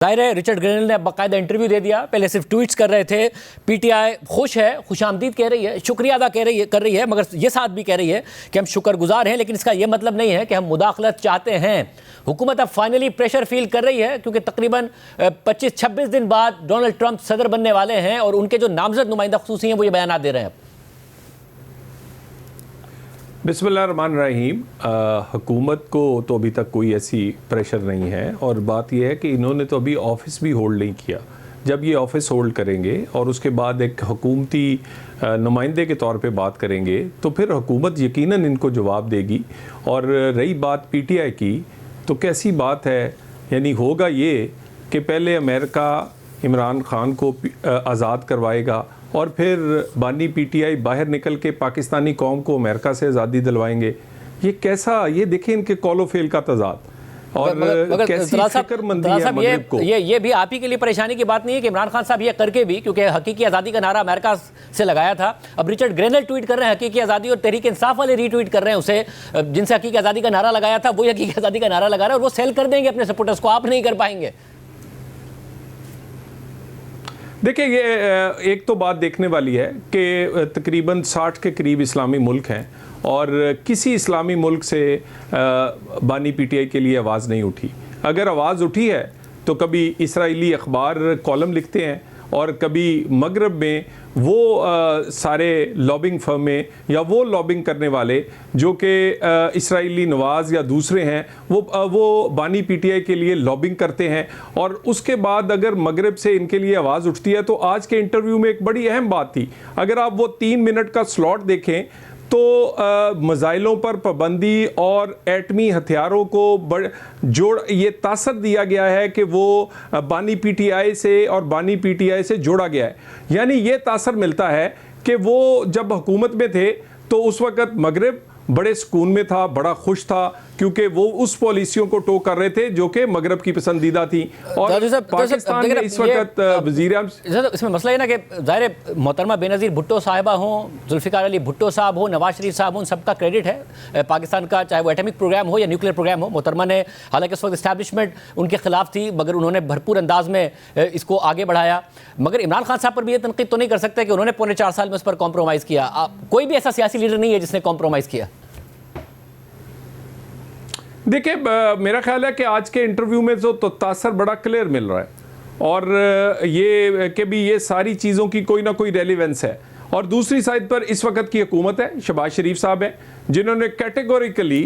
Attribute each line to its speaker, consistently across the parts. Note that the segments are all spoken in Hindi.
Speaker 1: जाहिर है रिचर्ड ग्रेनल ने बाकायदा इंटरव्यू दे दिया। पहले सिर्फ ट्वीट्स कर रहे थे। पीटीआई खुश है, खुशामदीद कह रही है, शुक्रिया अदा कर रही है, मगर ये साथ भी कह रही है कि हम शुक्रगुजार हैं, लेकिन इसका ये मतलब नहीं है कि हम मुदाखलत चाहते हैं। हुकूमत अब फाइनली प्रेशर फील कर रही है क्योंकि तकरीबन 25-26 दिन बाद डोनाल्ड ट्रंप सदर बनने वाले हैं और उनके जो नामजद नुमाइंदा खुसूसी हैं वो ये बयान दे रहे हैं।
Speaker 2: बिस्मिल्लाहिर्रहमानिर्रहीम। हुकूमत को तो अभी तक कोई ऐसी प्रेशर नहीं है और बात यह है कि इन्होंने तो अभी ऑफिस भी होल्ड नहीं किया। जब ये ऑफिस होल्ड करेंगे और उसके बाद एक हुकूमती नुमाइंदे के तौर पे बात करेंगे तो फिर हुकूमत यकीनन इनको जवाब देगी। और रही बात पीटीआई की, तो कैसी बात है, यानी होगा ये कि पहले अमेरिका इमरान खान को आज़ाद करवाएगा और फिर बानी पीटीआई बाहर निकल के पाकिस्तानी कौम को अमेरिका से आज़ादी दिलवाएंगे। ये कैसा, ये देखें इनके कॉलो फेल का तजाद और कैसी फिक्रमंदी है मगरिब को।
Speaker 1: ये भी आप ही के लिए परेशानी की बात नहीं है कि इमरान खान साहब ये करके भी, क्योंकि हकीकी आज़ादी का नारा अमेरिका से लगाया था, अब रिचर्ड ग्रेनल ट्वीट कर रहे हैं हकीकी आज़ादी और तहरीक इंसाफ वाले रीट्वीट कर रहे हैं उसे, जिनसे हकीकी आज़ादी का नारा लगाया था वही हकीकी आज़ादी का नारा लगा रहे हैं और वो सेल कर देंगे अपने सपोर्टर्स को, आप नहीं कर पाएंगे।
Speaker 2: देखिए, ये एक तो बात देखने वाली है कि तकरीबन 60 के करीब इस्लामी मुल्क हैं और किसी इस्लामी मुल्क से बानी पीटीआई के लिए आवाज़ नहीं उठी। अगर आवाज़ उठी है तो कभी इस्राएली अखबार कॉलम लिखते हैं और कभी मगरब में वो सारे लॉबिंग फर्में या वो लॉबिंग करने वाले जो कि इस्राएली नवाज़ या दूसरे हैं वो बानी पीटीआई के लिए लॉबिंग करते हैं। और उसके बाद अगर मगरब से इनके लिए आवाज़ उठती है तो आज के इंटरव्यू में एक बड़ी अहम बात थी, अगर आप वो 3 मिनट का स्लॉट देखें तो मिसाइलों पर पाबंदी और एटमी हथियारों को जोड़ ये तासर दिया गया है कि वो बानी पीटीआई से और बानी पीटीआई से जोड़ा गया है। यानी ये तासर मिलता है कि वो जब हुकूमत में थे तो उस वक़्त मगरिब बड़े सुकून में था, बड़ा खुश था, क्योंकि वो उस पॉलिसियों को टो कर रहे थे जो कि मगरब की पसंदीदा थी। और पाकिस्तान में इस वक्त
Speaker 1: इसमें मसला है ना कि ज़ाहिर मोहतरमा बेनज़ीर भुट्टो साहिबा हों, जुल्फ़िकार अली भुट्टो साहब हो, नवाज शरीफ साहब हों, सबका क्रेडिट है पाकिस्तान का, चाहे वो एटमिक प्रोग्राम हो या न्यूक्लियर प्रोग्राम हो। मोहतरमा ने, हालांकि उस वक्त इस्टेब्लिशमेंट उनके खिलाफ थी, मगर उन्होंने भरपूर अंदाज में इसको आगे बढ़ाया। मगर इमरान खान साहब पर भी ये तनकीद तो नहीं कर सकते कि उन्होंने पौने 4 साल में उस पर कॉम्प्रोमाइज़ किया। कोई भी ऐसा सियासी लीडर नहीं है जिसने कॉम्प्रोमाइज़ किया।
Speaker 2: देखिए, मेरा ख्याल है कि आज के इंटरव्यू में तो तासर बड़ा क्लियर मिल रहा है और ये कि भी ये सारी चीज़ों की कोई ना कोई रेलिवेंस है। और दूसरी साइड पर इस वक्त की हुकूमत है, शहबाज शरीफ साहब है, जिन्होंने कैटेगोरिकली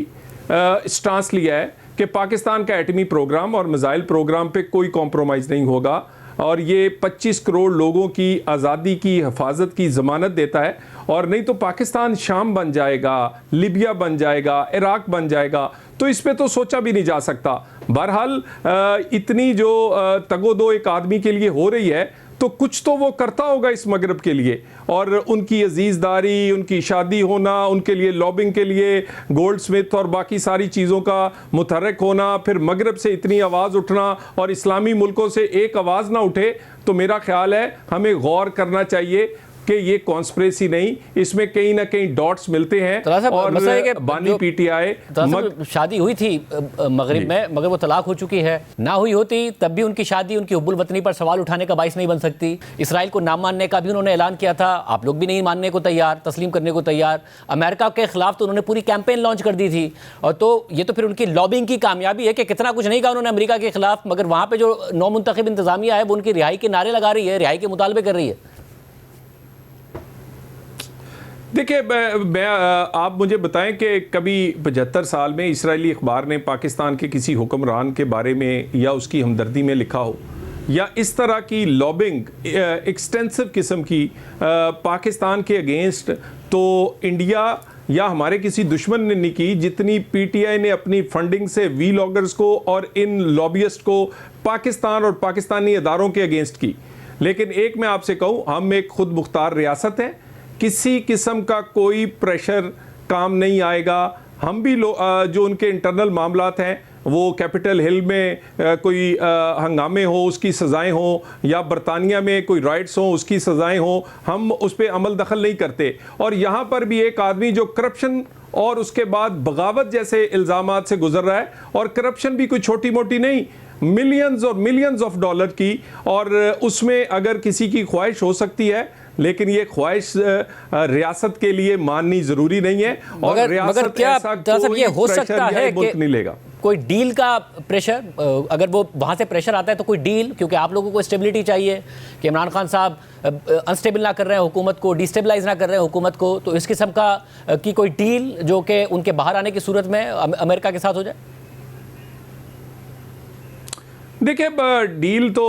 Speaker 2: स्टांस लिया है कि पाकिस्तान का एटमी प्रोग्राम और मिसाइल प्रोग्राम पे कोई कॉम्प्रोमाइज़ नहीं होगा और ये 25 करोड़ लोगों की आज़ादी की हिफाजत की ज़मानत देता है। और नहीं तो पाकिस्तान शाम बन जाएगा, लिबिया बन जाएगा, इराक बन जाएगा, तो इस पे तो सोचा भी नहीं जा सकता। बहरहाल इतनी जो तगोदो एक आदमी के लिए हो रही है तो कुछ तो वो करता होगा इस मगरब के लिए, और उनकी अजीज़दारी, उनकी शादी होना, उनके लिए लॉबिंग के लिए गोल्ड स्मिथ और बाकी सारी चीज़ों का मुतहर्रिक होना, फिर मगरब से इतनी आवाज़ उठना और इस्लामी मुल्कों से एक आवाज़ ना उठे, तो मेरा ख्याल है हमें गौर करना चाहिए कि ये कॉन्स्पिरेसी नहीं, इसमें कहीं ना कहीं डॉट्स मिलते हैं। और बानी पीटीआई
Speaker 1: शादी हुई थी मगरिब में, मगर वो तलाक हो चुकी है। ना हुई होती तब भी उनकी शादी उनकी हुब्बुल वतनी पर सवाल उठाने का बाइस नहीं बन सकती। इसराइल को नाम मानने का भी उन्होंने ऐलान किया था, आप लोग भी नहीं मानने को तैयार, तस्लीम करने को तैयार। अमेरिका के खिलाफ तो उन्होंने पूरी कैंपेन लॉन्च कर दी थी। और तो ये तो फिर उनकी लॉबिंग की कामयाबी है कि कितना कुछ नहीं कहा उन्होंने अमेरिका के खिलाफ, मगर वहाँ पर जो नौ मुंतखब इंतजामिया है वो उनकी रिहाई के नारे लगा रही है, रिहाई के मुतालबे कर रही है।
Speaker 2: देखिए, मैं आप मुझे बताएं कि कभी 75 साल में इस्राएली अखबार ने पाकिस्तान के किसी हुक्मरान के बारे में या उसकी हमदर्दी में लिखा हो, या इस तरह की लॉबिंग एक्सटेंसिव किस्म की पाकिस्तान के अगेंस्ट तो इंडिया या हमारे किसी दुश्मन ने नहीं की, जितनी पीटीआई ने अपनी फंडिंग से वीलॉगर्स को और इन लॉबियस्ट को पाकिस्तान और पाकिस्तानी इदारों के अगेंस्ट की। लेकिन एक मैं आपसे कहूँ, हम एक खुद मुख्तार रियासत है, किसी किस्म का कोई प्रेशर काम नहीं आएगा। हम भी जो उनके इंटरनल मामलात हैं, वो कैपिटल हिल में कोई हंगामे हो उसकी सज़ाएं हो, या बरतानिया में कोई राइट्स हो उसकी सज़ाएं हो, हम उस पर अमल दखल नहीं करते। और यहाँ पर भी एक आदमी जो करप्शन और उसके बाद बगावत जैसे इल्ज़ामात से गुजर रहा है, और करप्शन भी कोई छोटी मोटी नहीं, मिलियंस और मिलियंस ऑफ डॉलर की, और उसमें अगर किसी की ख्वाहिश हो सकती है, लेकिन ये ख्वाहिश रियासत के लिए माननी जरूरी नहीं है। और
Speaker 1: मगर
Speaker 2: रियासत
Speaker 1: क्या
Speaker 2: ऐसा
Speaker 1: दरअसल ये हो
Speaker 2: प्रेशर
Speaker 1: सकता
Speaker 2: या
Speaker 1: है
Speaker 2: मुल्क
Speaker 1: कि
Speaker 2: नहीं लेगा।
Speaker 1: कोई डील का प्रेशर, अगर वो वहां से प्रेशर आता है तो कोई डील, क्योंकि आप लोगों को स्टेबिलिटी चाहिए कि इमरान खान साहब अनस्टेबल ना कर रहे हैं हुकूमत को, डिस्टेबलाइज ना कर रहे हैं हुकूमत को, तो इस किस्म का की कोई डील जो कि उनके बाहर आने की सूरत में अमेरिका के साथ हो जाए।
Speaker 2: देखिए, डील तो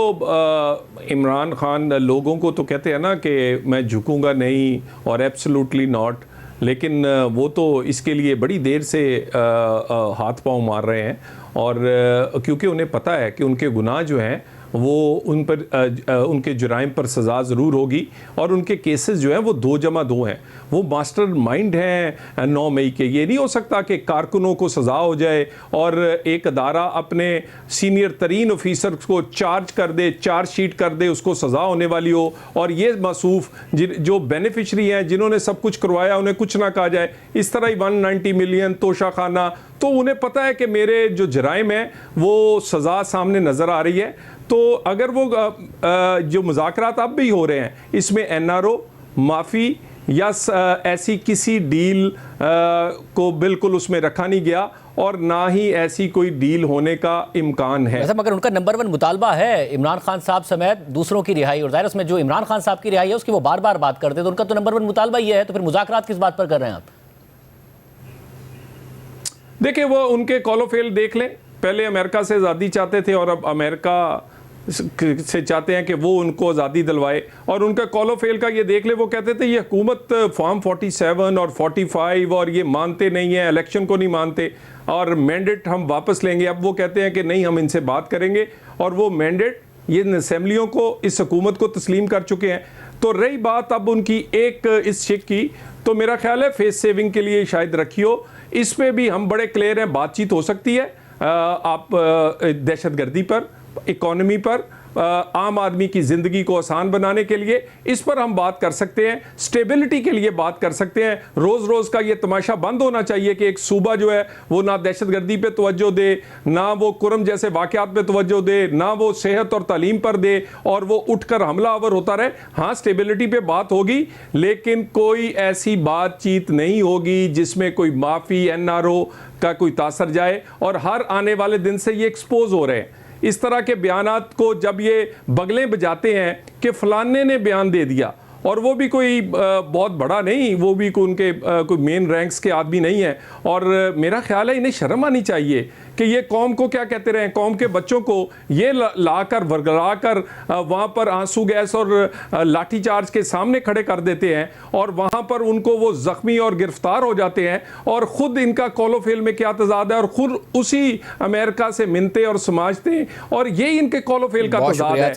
Speaker 2: इमरान खान लोगों को तो कहते हैं ना कि मैं झुकूंगा नहीं और एब्सोल्युटली नॉट, लेकिन वो तो इसके लिए बड़ी देर से हाथ पांव मार रहे हैं, और क्योंकि उन्हें पता है कि उनके गुनाह जो हैं वो उन पर उनके जुराइम पर सज़ा ज़रूर होगी, और उनके केसेस जो हैं वो 2+2 हैं। वो मास्टर माइंड हैं 9 मई के। ये नहीं हो सकता कि कारकुनों को सज़ा हो जाए और एक अदारा अपने सीनियर तरीन ऑफिसर को चार्ज कर दे, चार्ज शीट कर दे, उसको सज़ा होने वाली हो, और ये मासूफ जो बेनिफिशरी हैं जिन्होंने सब कुछ करवाया उन्हें कुछ ना कहा जाए। इस तरह ही 190 मिलियन तोशा खाना, तो उन्हें पता है कि मेरे जो जराइम हैं वो सज़ा सामने नज़र आ रही है। तो अगर वो जो मुज़ाकरात अब भी हो रहे हैं इसमें NRO माफ़ी या ऐसी किसी डील को बिल्कुल उसमें रखा नहीं गया, और ना ही ऐसी कोई डील होने का इम्कान है।
Speaker 1: वैसे मगर उनका नंबर 1 मुतालबा है इमरान खान साहब समेत दूसरों की रिहाई, और जाहिर उसमें जो इमरान खान साहब की रिहाई है उसकी वो बार बार बात करते हैं, तो उनका तो नंबर 1 मुतालबा ये है, तो फिर मुज़ाकरात किस बात पर कर रहे हैं आप?
Speaker 2: देखिए, वो उनके कॉलो फेल देख लें। पहले अमेरिका से आज़ादी चाहते थे और अब अमेरिका से चाहते हैं कि वो उनको आज़ादी दिलवाए, और उनका कॉलो फेल का ये देख ले। वो कहते थे ये हुकूमत फॉर्म 47 और 45 और ये मानते नहीं है, इलेक्शन को नहीं मानते, और मैंडेट हम वापस लेंगे। अब वो कहते हैं कि नहीं, हम इनसे बात करेंगे, और वो मैंडेट ये असम्बलियों को, इस हुकूमत को तस्लीम कर चुके हैं। तो रही बात अब उनकी एक इस शिक की, तो मेरा ख्याल है फेस सेविंग के लिए शायद रखी हो। इस पे भी हम बड़े क्लियर हैं, बातचीत हो सकती है। आप दहशतगर्दी पर, इकोनॉमी पर, आम आदमी की ज़िंदगी को आसान बनाने के लिए इस पर हम बात कर सकते हैं, स्टेबिलिटी के लिए बात कर सकते हैं। रोज़ रोज़ का ये तमाशा बंद होना चाहिए कि एक सूबा जो है वो ना दहशतगर्दी पे तवज्जो दे, ना वो कुरम जैसे वाक़यात पे तवज्जो दे, ना वो सेहत और तालीम पर दे, और वो उठकर हमलावर होता रहे। हाँ, स्टेबिलिटी पे बात होगी, लेकिन कोई ऐसी बातचीत नहीं होगी जिसमें कोई माफ़ी NRO का कोई तासर जाए, और हर आने वाले दिन से ये एक्सपोज हो रहे हैं। इस तरह के बयानात को जब ये बगलें बजाते हैं कि फलाने ने बयान दे दिया, और वो भी कोई बहुत बड़ा नहीं, वो भी उनके कोई मेन रैंक्स के आदमी नहीं है, और मेरा ख्याल है इन्हें शर्म आनी चाहिए कि ये कौम को क्या कहते रहे, कौम के बच्चों को ये लाकर वर्गला कर वहाँ पर आंसू गैस और लाठी चार्ज के सामने खड़े कर देते हैं, और वहाँ पर उनको वो ज़ख्मी और गिरफ्तार हो जाते हैं, और ख़ुद इनका कॉलो फेल में क्या तजाद है, और खुद उसी अमेरिका से मिलते और समाजते, और यही इनके कॉलो फेल का तजाद है।